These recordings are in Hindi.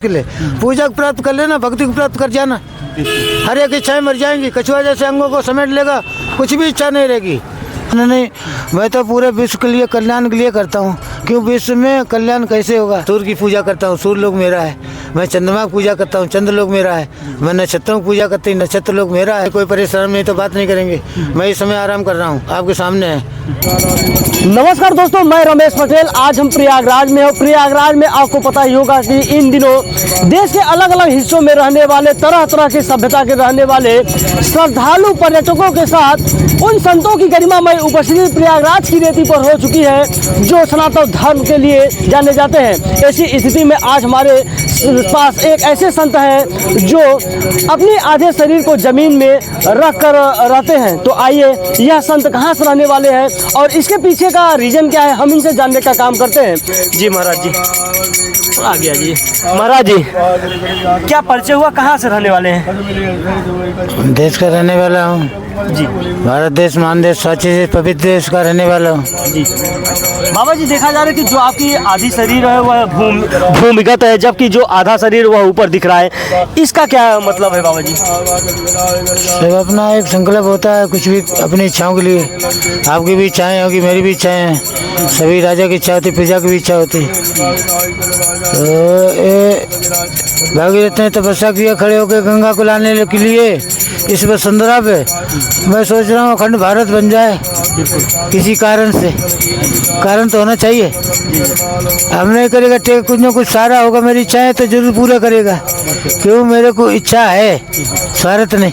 के लिए पूजा को प्राप्त कर लेना, भक्ति को प्राप्त कर जाना। हर एक इच्छाएं मर जाएंगी, कछुआ जैसे अंगों को समेट लेगा, कुछ भी इच्छा नहीं रहेगी। नहीं, मैं तो पूरे विश्व के लिए कल्याण के लिए करता हूँ। क्यों विश्व में कल्याण कैसे होगा? सूर्य की पूजा करता हूँ, सूर्य लोग मेरा है। मैं चंद्रमा की पूजा करता हूँ, चंद्र लोग मेरा है। मैं नक्षत्रों की पूजा करती हूँ, नक्षत्र लोग मेरा है। कोई परेशान नहीं तो बात नहीं करेंगे। मैं इस समय आराम कर रहा हूँ, आपके सामने है। नमस्कार दोस्तों, मैं रमेश पटेल। आज हम प्रयागराज में हैं। प्रयागराज में आपको पता ही होगा कि इन दिनों देश के अलग अलग हिस्सों में रहने वाले, तरह तरह की सभ्यता के रहने वाले श्रद्धालु पर्यटकों के साथ उन संतों की गरिमामय उपस्थिति प्रयागराज की रेती पर हो चुकी है जो सनातन धर्म के लिए जाने जाते हैं। ऐसी स्थिति में आज हमारे पास एक ऐसे संत हैं जो अपने आधे शरीर को जमीन में रख कर रहते हैं। तो आइए, यह संत कहाँ से रहने वाले हैं और इसके पीछे का रीजन क्या है, हम इनसे जानने का काम करते हैं। जी महाराज जी, आ गया जी। महाराज जी, क्या परिचय हुआ, कहाँ से रहने वाले हैं? देश का रहने वाला हूँ जी। भारत देश, महान देश, स्वच्छ देश, पवित्र देश का रहने वाला हूँ जी। बाबा जी, देखा जा रहा है कि जो आपकी आधी शरीर है वह भूमिगत है, जबकि जो आधा शरीर वह ऊपर दिख रहा है। इसका क्या मतलब है बाबा जी? सब अपना एक संकल्प होता है, कुछ भी अपनी इच्छाओं के लिए। आपकी भी इच्छाएं होगी, मेरी भी इच्छाएं हैं। सभी राजा की इच्छा होती, प्रजा की भी इच्छा होती। तो ये भागीरथ ने तपस्या किया, खड़े होकर गंगा को लाने के लिए इस वसुंधरा पे। मैं सोच रहा हूँ अखंड भारत बन जाए किसी कारण से। कारण तो होना चाहिए। हम नहीं करेगा टेक, कुछ ना कुछ सारा होगा। मेरी इच्छा है तो जरूर पूरा करेगा। क्यों, मेरे को इच्छा है, स्वार्थ नहीं।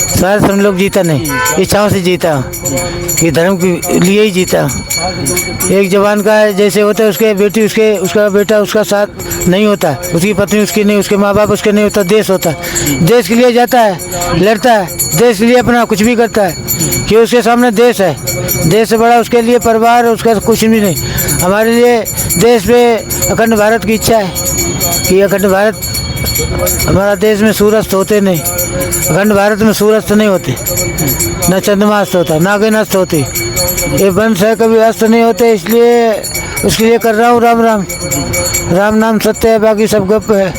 स्वार्थ हम लोग जीता नहीं, इच्छाओं से जीता हूँ कि धर्म के लिए ही जीता हूँ। एक जवान का जैसे होता है, उसके बेटी उसका बेटा उसका साथ नहीं होता, उसकी पत्नी उसकी नहीं, उसके माँ बाप उसके नहीं होता। देश होता है, देश के लिए जाता है, लड़ता है, देश के लिए अपना कुछ भी करता है कि उसके सामने देश है। देश से बड़ा उसके लिए परिवार, उसका कुछ भी नहीं। हमारे लिए देश पे अखंड भारत की इच्छा है कि अखंड भारत, हमारा देश में सूर्यास्त होते नहीं। अखंड भारत में सूर्यास्त नहीं होते, न चंद्रमा अस्त होता, ना कोई अस्त होती। ये वंश है, कभी अस्त नहीं होते। इसलिए उसके लिए कर रहा हूँ राम राम। राम नाम सत्य है, बाकी सब गप है।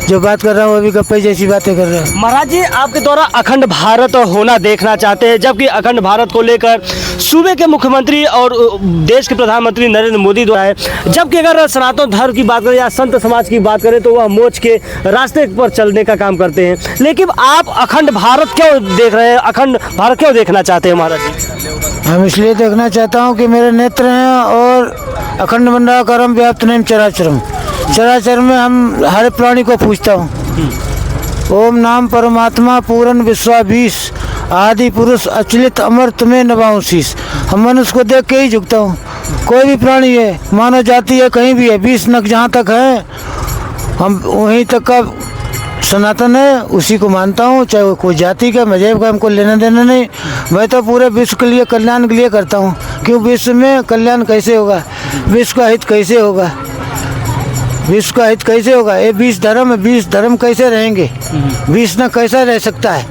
जो बात कर रहा हूँ वो भी गप्पे जैसी बातें कर रहा हूँ। महाराज जी, आपके द्वारा अखंड भारत होना देखना चाहते हैं, जबकि अखंड भारत को लेकर सूबे के मुख्यमंत्री और देश के प्रधानमंत्री नरेंद्र मोदी द्वारा है। जबकि अगर सनातन धर्म की बात करें या संत समाज की बात करें तो वह मोक्ष के रास्ते पर चलने का काम करते हैं। लेकिन आप अखंड भारत क्यों देख रहे हैं, अखंड भारत क्यों देखना चाहते हैं महाराज जी? हम इसलिए देखना चाहता हूँ कि मेरे नेत्र हैं और अखंड मंडलाकारम व्याप्त नहीं चराचरम। चराचर में हम हर प्राणी को पूछता हूँ। ओम नाम परमात्मा पूर्ण विश्वाभीष, आदि पुरुष अचलित अमर तुम्हें नभाऊं शीस। हम मनुष्य को देख के ही झुकता हूँ। कोई भी प्राणी है, मानव जाति है, कहीं भी है, 20 नख जहाँ तक है, हम वहीं तक का सनातन है, उसी को मानता हूँ। चाहे वो कोई जाति का, मजहब का, हमको लेना देना नहीं। मैं तो पूरे विश्व के लिए, कल्याण के लिए करता हूँ। क्यों, विश्व में कल्याण कैसे होगा, विश्व का हित कैसे होगा, विश्व का हित कैसे होगा? ये 20 धर्म है, 20 धर्म कैसे रहेंगे, 20 नख कैसा रह सकता है,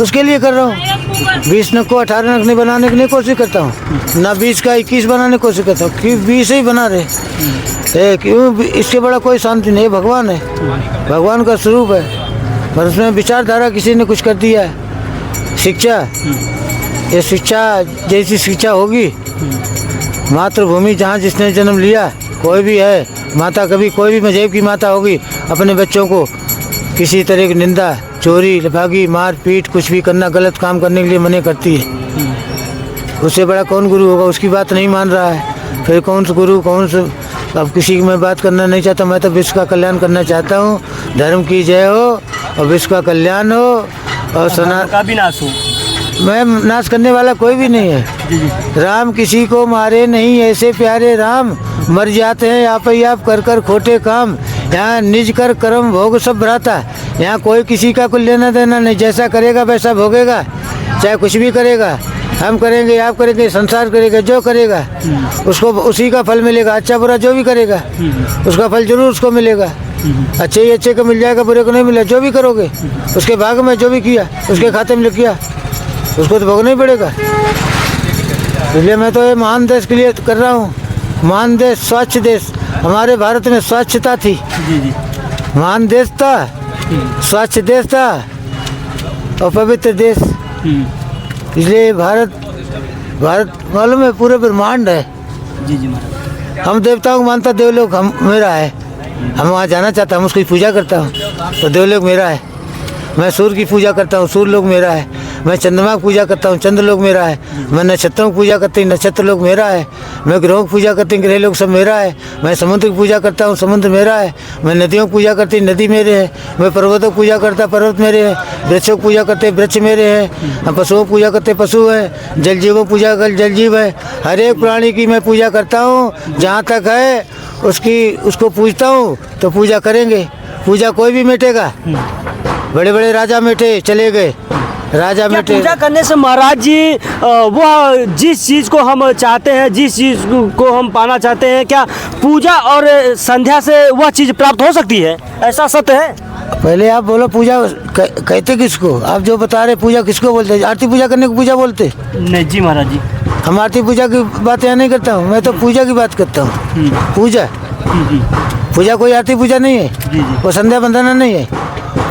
उसके लिए कर रहा हूँ। 20 नख को 18 नख नहीं बनाने की नहीं कोशिश करता हूँ, ना 20 का 21 बनाने की कोशिश करता हूँ। क्यों 20 ही बना रहे? क्यों, इसके बड़ा कोई शांति नहीं। भगवान है, भगवान का स्वरूप है, पर उसमें विचारधारा किसी ने कुछ कर दिया है। शिक्षा, ये शिक्षा जैसी शिक्षा होगी, मातृभूमि जहाँ जिसने जन्म लिया, कोई भी है माता, कभी कोई भी मजहब की माता होगी, अपने बच्चों को किसी तरह की निंदा, चोरी, लफागी, मार पीट, कुछ भी करना, गलत काम करने के लिए मना करती है। उससे बड़ा कौन गुरु होगा? उसकी बात नहीं मान रहा है, फिर कौन सा गुरु, कौन सा? अब किसी की मैं बात करना नहीं चाहता। मैं तो विश्व का कल्याण करना चाहता हूँ। धर्म की जय हो और विश्व का कल्याण हो और सना का भी नाश हो। मैं नाश करने वाला कोई भी नहीं है। राम किसी को मारे नहीं, ऐसे प्यारे राम मर जाते हैं आप ही आप कर कर खोटे काम। यहाँ निज कर कर्म भोग सब भराता। यहाँ कोई किसी का कुछ लेना देना नहीं। जैसा करेगा वैसा भोगेगा, चाहे कुछ भी करेगा। हम करेंगे, आप करेंगे, संसार करेगा, जो करेगा उसको उसी का फल मिलेगा। अच्छा बुरा जो भी करेगा उसका फल जरूर उसको मिलेगा। अच्छे ही अच्छे को मिल जाएगा, बुरे को नहीं मिलेगा। जो भी करोगे उसके भाग में, जो भी किया उसके खाते में लिख किया, उसको तो भोगना ही पड़ेगा। इसलिए मैं तो ये महान देश के लिए कर रहा हूँ। महान देश, स्वच्छ देश। हमारे भारत में स्वच्छता थी, महान देश था, स्वच्छ देश था और पवित्र देश। इसलिए भारत मालूम है पूरे ब्रह्मांड है। जी जी महाराज। हम देवताओं को मानता, देवलोक हम मेरा है। हम वहाँ जाना चाहता हूँ, उसकी पूजा करता हूँ तो देवलोक मेरा है। मैं सूर्य की पूजा करता हूँ, सूर्य लोक मेरा है। मैं चंद्रमा की पूजा करता हूँ, चंद्र लोक मेरा है। मैं नक्षत्रों की पूजा करती हूँ, नक्षत्र लोक मेरा है। मैं ग्रहों की पूजा करती हूँ, ग्रह लोक सब मेरा है। मैं समुद्र की पूजा करता हूँ, समुद्र मेरा है। मैं नदियों की पूजा करती हूँ, नदी मेरे है। मैं पर्वतों की पूजा करता, पर्वत मेरे है। वृक्षों की पूजा करते, वृक्ष मेरे हैं। हम पशुओं की पूजा करते, पशु है। जल जीवों की पूजा कर, जल जीव है। हर एक प्राणी की मैं पूजा करता हूँ। जहाँ तक है उसको पूजता हूँ तो पूजा करेंगे। पूजा कोई भी मिटेगा, बड़े बड़े राजा मिटे चले गए, राजा क्या मिटे। पूजा करने से महाराज जी वह जिस चीज़ को हम चाहते हैं, जिस चीज़ को हम पाना चाहते हैं, क्या पूजा और संध्या से वह चीज़ प्राप्त हो सकती है? ऐसा सत्य है? पहले आप बोलो पूजा कहते किसको? आप जो बता रहे पूजा किसको बोलते? आरती पूजा करने को पूजा बोलते? नहीं जी महाराज जी। हम आरती पूजा की बात यहाँ नहीं करता हूँ, मैं तो पूजा की बात करता हूँ। पूजा कोई आरती पूजा नहीं है, वो संध्या बंदना नहीं है।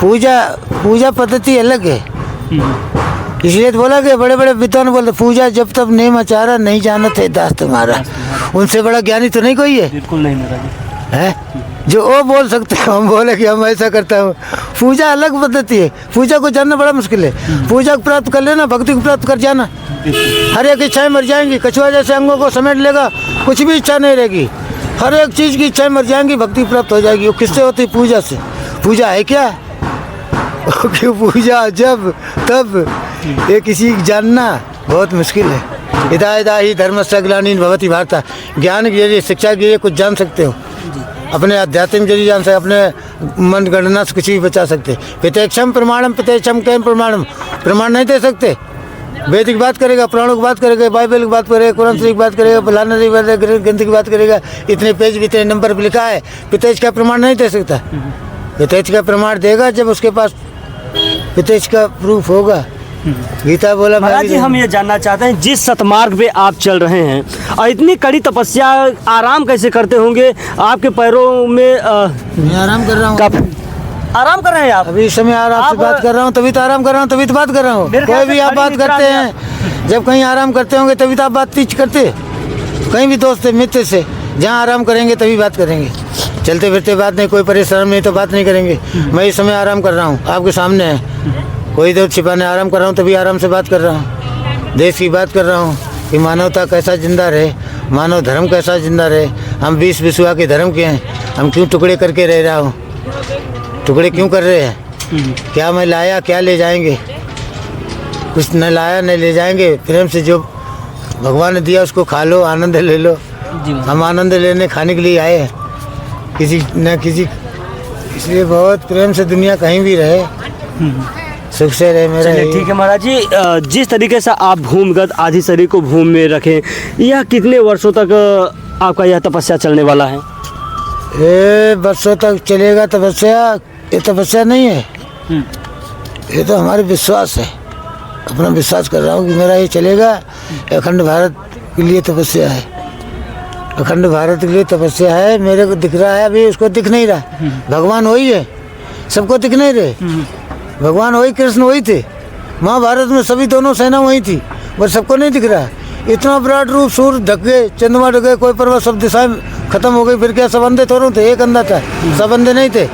पूजा पद्धति अलग है। इसलिए तो बोला कि बड़े बड़े विद्वान बोलते पूजा जब तब नेम आचारा नहीं जानत है दास तुम्हारा। उनसे बड़ा ज्ञानी तो नहीं कोई है। बिल्कुल नहीं महाराज है जो वो बोल सकते हैं, हम बोले कि हम ऐसा करता हूँ। पूजा अलग पद्धति है, पूजा को जानना बड़ा मुश्किल है। पूजा को प्राप्त कर लेना, भक्ति को प्राप्त कर जाना। हर एक इच्छाएं मर जाएंगी, कछुआ जैसे अंगों को समेट लेगा, कुछ भी इच्छा नहीं रहेगी। हर एक चीज़ की इच्छाएं मर जाएंगी, भक्ति प्राप्त हो जाएगी। वो किससे होती? पूजा से। पूजा है क्या? क्यों पूजा जब तब ये किसी को जानना बहुत मुश्किल है। यदा यदा ही धर्मस्य ग्लानिर्भवति भवति भारत। ज्ञान के जरिए, शिक्षा के जरिए कुछ जान सकते हो, अपने आध्यात्मिक जरिए जान सकते, अपने मन गणना से कुछ भी बचा सकते। पितेक्षम प्रमाणम पितेक्षम कैम प्रमाणम, प्रमाण नहीं दे सकते। वेद की बात करेगा, पुराणों की बात करेगा, बाइबल की बात करेगा, कुरान शरीफ की बात करेगा, फलाना की बात करेगा, ग्रंथ की बात करेगा। इतने पेज भी इतने नंबर पर लिखा है, पितेज का प्रमाण नहीं दे सकता। पितेज का प्रमाण देगा जब उसके पास पितेज का प्रूफ होगा। गीता बोला। महाराज जी हम ये जानना चाहते हैं, जिस सतमार्ग पे आप चल रहे हैं और इतनी कड़ी तपस्या, आराम कैसे करते होंगे? आपके पैरों में मैं आराम कर रहा हूँ। आराम कर रहे हैं आप? अभी इस समय आराम से बात कर रहा हूँ, तभी तो आराम कर रहा हूँ, तभी तो बात कर रहा हूँ। कोई भी आप बात करते हैं, जब कहीं आराम करते होंगे तभी तो आप बातचीत करते। कहीं भी दोस्त से, मित्र से, जहाँ आराम करेंगे तभी बात करेंगे। चलते फिरते बात नहीं, कोई परेशान नहीं तो बात नहीं करेंगे। मैं इस समय आराम कर रहा हूँ, आपके सामने है। कोई दो छिपाने आराम कर रहा हूँ, तभी आराम से बात कर रहा हूँ। देश की बात कर रहा हूँ कि मानवता कैसा जिंदा रहे, मानव धर्म कैसा जिंदा रहे। हम 20 विश्वा के धर्म के हैं, हम क्यों टुकड़े करके रह रहा हूँ? टुकड़े क्यों कर रहे हैं? क्या मैं लाया, क्या ले जाएंगे? कुछ न लाया न ले जाएंगे। प्रेम से जो भगवान ने दिया उसको खा लो, आनंद ले लो। हम आनंद लेने खाने के लिए आए हैं, किसी न किसी। इसलिए बहुत प्रेम से दुनिया कहीं भी रहे, सुख से रहे मेरा। ठीक है महाराज जी, जिस तरीके से आप भूमिगत आदि शरीर को भूमि में रखें, यह कितने वर्षों तक आपका यह तपस्या चलने वाला है? ये वर्षों तक चलेगा तपस्या। ये तपस्या नहीं है, ये तो हमारे विश्वास है। अपना विश्वास कर रहा हूँ कि मेरा ये चलेगा। अखंड भारत के लिए तपस्या है, अखंड भारत के लिए तपस्या है। मेरे को दिख रहा है, अभी उसको दिख नहीं रहा। भगवान वही है, सबको दिख नहीं रहे। भगवान वही, कृष्ण वही थे। महाभारत में सभी दोनों सेना वही थी, बस सबको नहीं दिख रहा। इतना विराट रूप, सूर्य ढक गए, चंद्रमा ढक गए, कोई पर्वत सब दिशाएं खत्म हो गई। फिर क्या सब अंधे थोड़े थे? एक अंधा था, सब अंधे नहीं थे।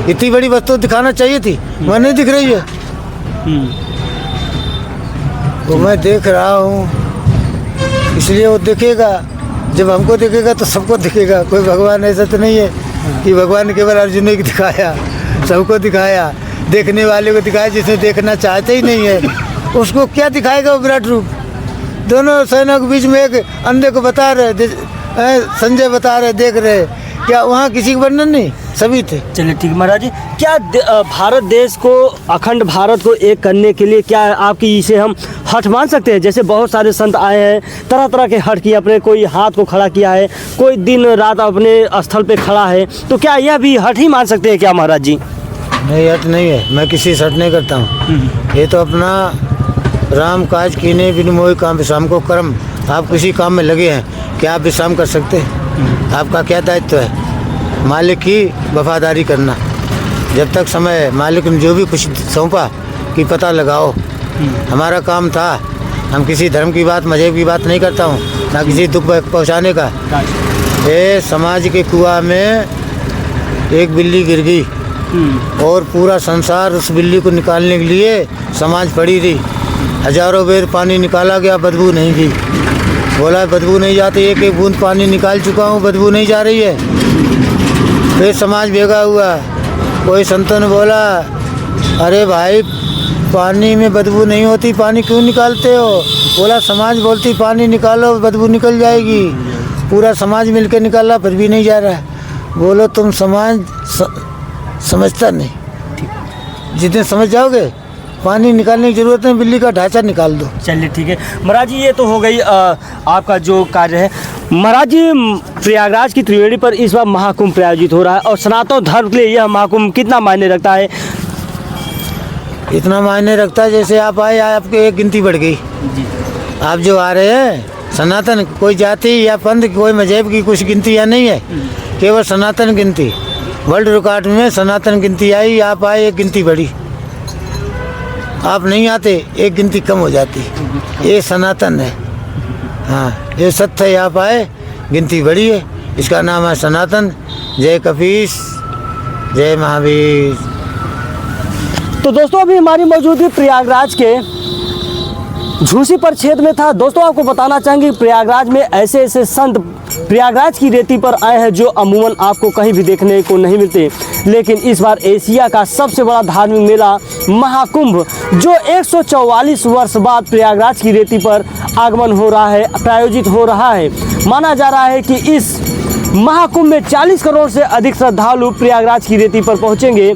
इतनी बड़ी वस्तु दिखाना चाहिए थी, वह नहीं दिख रही है। वो मैं देख रहा हूँ, इसलिए वो दिखेगा। जब हमको दिखेगा तो सबको दिखेगा। कोई भगवान ऐसा तो नहीं है कि भगवान ने केवल अर्जुन को दिखाया, सबको दिखाया। देखने वाले को दिखाया, जिसे देखना चाहते ही नहीं है उसको क्या दिखाएगा वो विराट रूप? दोनों सेना के बीच में एक अंधे को बता रहे, संजय बता रहे, देख रहे। क्या वहाँ किसी का वर्णन नहीं? सभी थे। चलिए ठीक महाराज जी, क्या भारत देश को, अखंड भारत को एक करने के लिए क्या आपकी इसे हम हठ मान सकते हैं? जैसे बहुत सारे संत आए हैं, तरह तरह के हठ किए, अपने कोई हाथ को खड़ा किया है, कोई दिन रात अपने स्थल पे खड़ा है, तो क्या यह भी हठ ही मान सकते हैं क्या महाराज जी? नहीं, हठ नहीं है। मैं किसी से हठ नहीं करता हूँ। ये तो अपना राम काज कीने बिन मोहि काम विश्राम को कर्म। आप किसी काम में लगे हैं, क्या आप विश्राम कर सकते हैं? आपका क्या दायित्व है? मालिक की वफादारी करना। जब तक समय मालिक ने जो भी कुछ सौंपा कि पता लगाओ। हमारा काम था, हम किसी धर्म की बात मजहब की बात नहीं करता हूँ, ना किसी दुख पहुँचाने का। ये समाज के कुआं में एक बिल्ली गिर गई और पूरा संसार उस बिल्ली को निकालने के लिए समाज पड़ी रही। हजारों बेर पानी निकाला गया, बदबू नहीं गई। बोला बदबू नहीं जाती, एक एक बूंद पानी निकाल चुका हूँ, बदबू नहीं जा रही है। फिर समाज भेगा हुआ। कोई संतों ने बोला, अरे भाई पानी में बदबू नहीं होती, पानी क्यों निकालते हो? बोला समाज बोलती पानी निकालो बदबू निकल जाएगी। पूरा समाज मिलकर निकाला, फिर भी नहीं जा रहा। बोलो तुम समाज समझता नहीं, जितने समझ जाओगे पानी निकालने की जरूरत नहीं, बिल्ली का ढांचा निकाल दो। चलिए ठीक है महाराज जी, ये तो हो गई आपका जो कार्य है। महाराज जी, प्रयागराज की त्रिवेणी पर इस बार महाकुंभ प्रायोजित हो रहा है और सनातन धर्म के लिए यह महाकुंभ कितना मायने रखता है? इतना मायने रखता है जैसे आप आए, आपकी एक गिनती बढ़ गई। आप जो आ रहे हैं सनातन, कोई जाति या पंथ कोई मजहब की कुछ गिनती या नहीं है, केवल सनातन गिनती। वर्ल्ड रिकॉर्ड में सनातन गिनती आई, आप आए एक गिनती बढ़ी। आप नहीं आते एक गिनती कम हो जाती। ये सनातन है, हाँ ये सत्य है। आप आए गिनती बढ़ी है, इसका नाम है सनातन। जय कपीस, जय महावीर। तो दोस्तों अभी हमारी मौजूदगी प्रयागराज के झूसी परिक्षेत्र में था। दोस्तों आपको बताना चाहेंगे प्रयागराज में ऐसे ऐसे संत प्रयागराज की रेती पर आए हैं जो अमूमन आपको कहीं भी देखने को नहीं मिलते। लेकिन इस बार एशिया का सबसे बड़ा धार्मिक मेला महाकुंभ, जो 144 वर्ष बाद प्रयागराज की रेती पर आगमन हो रहा है, प्रायोजित हो रहा है। माना जा रहा है कि इस महाकुंभ में 40 करोड़ से अधिक श्रद्धालु प्रयागराज की रेती पर पहुंचेंगे।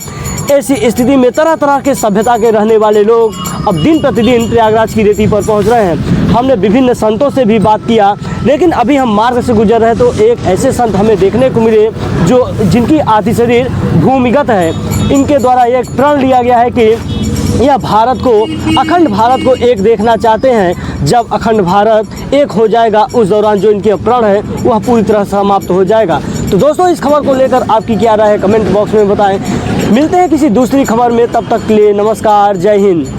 ऐसी स्थिति में तरह तरह के सभ्यता के रहने वाले लोग अब दिन प्रतिदिन प्रयागराज की रेती पर पहुंच रहे हैं। हमने विभिन्न संतों से भी बात किया, लेकिन अभी हम मार्ग से गुजर रहे तो एक ऐसे संत हमें देखने को मिले जो जिनकी आदि शरीर भूमिगत है। इनके द्वारा एक प्रण लिया गया है कि यह भारत को, अखंड भारत को एक देखना चाहते हैं। जब अखंड भारत एक हो जाएगा, उस दौरान जो इनके प्रण है वह पूरी तरह समाप्त हो जाएगा। तो दोस्तों इस खबर को लेकर आपकी क्या राय है, कमेंट बॉक्स में बताएं। मिलते हैं किसी दूसरी खबर में, तब तक के लिए नमस्कार, जय हिंद।